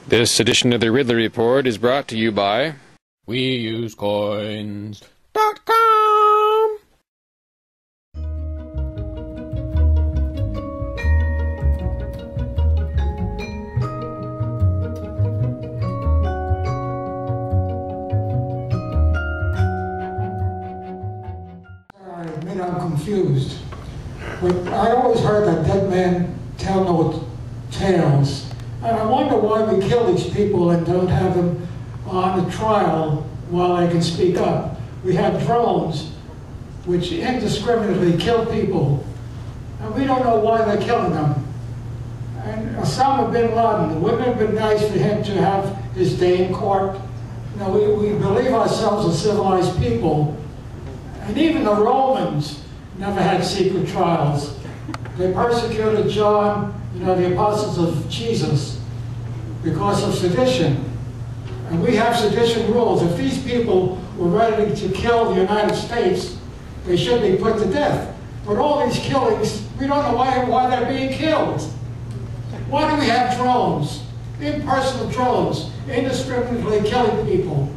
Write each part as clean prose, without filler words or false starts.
This edition of the Ridley Report is brought to you by WeUseCoins.com. Admit I'm confused. But I always heard that dead men tell no tales. And I wonder why we kill these people and don't have them on a trial while they can speak up. We have drones which indiscriminately kill people, and we don't know why they're killing them. And Osama bin Laden, wouldn't it have been nice for him to have his day in court? You know, we believe ourselves as civilized people, and even the Romans never had secret trials. They persecuted John, the apostles of Jesus, because of sedition. And we have sedition rules. If these people were ready to kill the United States, they should be put to death. But all these killings, we don't know why they're being killed. Why do we have drones, impersonal drones, indiscriminately killing people?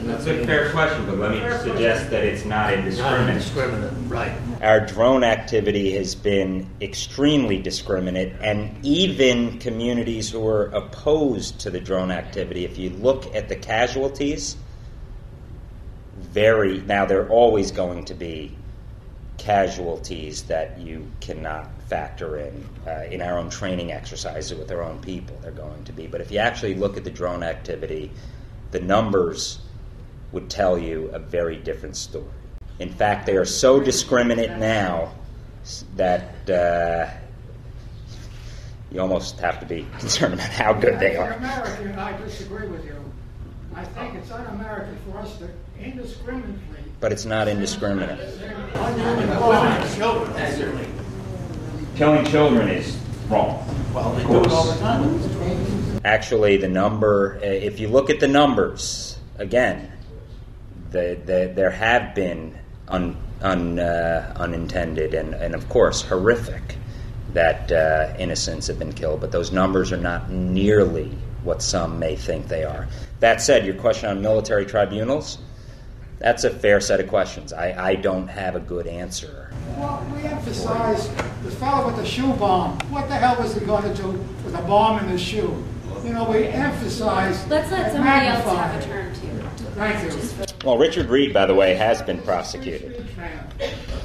That's a fair question, but let me suggest that it's not indiscriminate. Right. Our drone activity has been extremely discriminate, and even communities who are opposed to the drone activity, if you look at the casualties, now there are always going to be casualties that you cannot factor in our own training exercises with our own people. They're going to be. But if you actually look at the drone activity, the numbers would tell you a very different story. In fact, they are so discriminate now that you almost have to be concerned about how good they are. As an American, I disagree with you. I think it's un-American for us to indiscriminately... But it's not indiscriminate. Children. Killing children is wrong. Well, they do it all the time. Actually, the number, if you look at the numbers, again, there have been unintended and of course horrific that innocents have been killed, but those numbers are not nearly what some may think they are. That said, your question on military tribunals, that's a fair set of questions. I don't have a good answer. Well, we emphasize the fellow with the shoe bomb. What the hell was he going to do with a bomb in his shoe? We emphasize... Let's let somebody else have a turn, too. Thank you. Well, Richard Reed, by the way, has been prosecuted.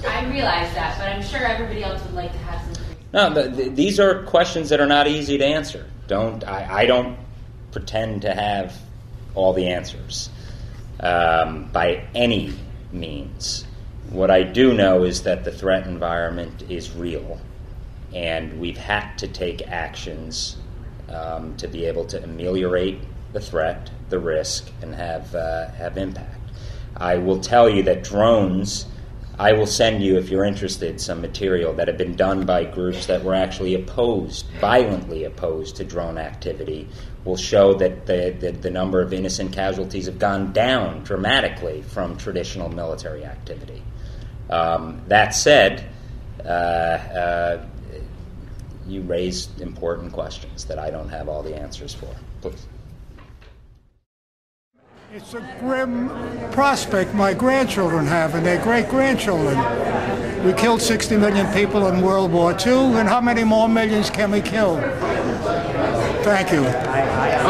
I realize that, but I'm sure everybody else would like to have some... No, these are questions that are not easy to answer. I don't pretend to have all the answers by any means. What I do know is that the threat environment is real, and we've had to take actions to be able to ameliorate the threat, the risk, and have impact. I will tell you that drones, I will send you, if you're interested, some material that have been done by groups that were actually violently opposed to drone activity, will show that the number of innocent casualties have gone down dramatically from traditional military activity. That said, you raised important questions that I don't have all the answers for. Please. It's a grim prospect my grandchildren have and their great-grandchildren. We killed 60 million people in World War II, and how many more millions can we kill? Thank you.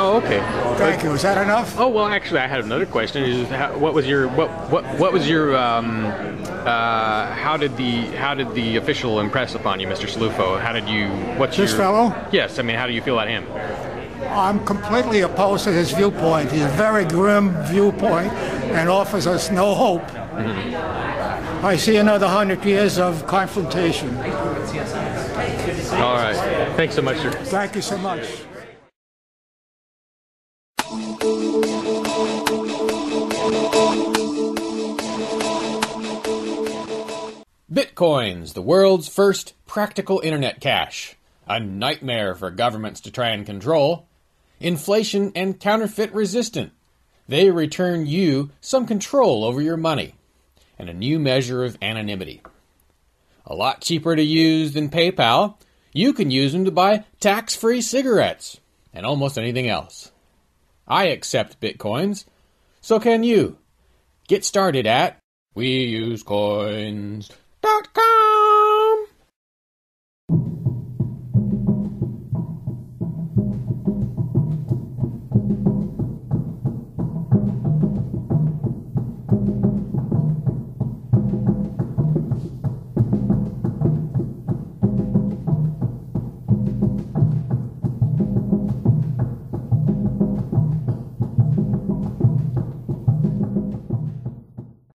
Oh, okay. Thank you. Is that enough? Oh, well, actually, I had another question. What was your how did the official impress upon you, Mr. Cilluffo? This fellow? Yes. I mean, how do you feel about him? I'm completely opposed to his viewpoint. He's a very grim viewpoint and offers us no hope. Mm-hmm. I see another 100 years of confrontation. All right. Thanks so much, sir. Thank you so much. Bitcoins, the world's first practical internet cash. A nightmare for governments to try and control. Inflation and counterfeit resistant. They return you some control over your money. And a new measure of anonymity. A lot cheaper to use than PayPal. You can use them to buy tax-free cigarettes and almost anything else. I accept Bitcoins. So can you. Get started at WeUseCoins.com.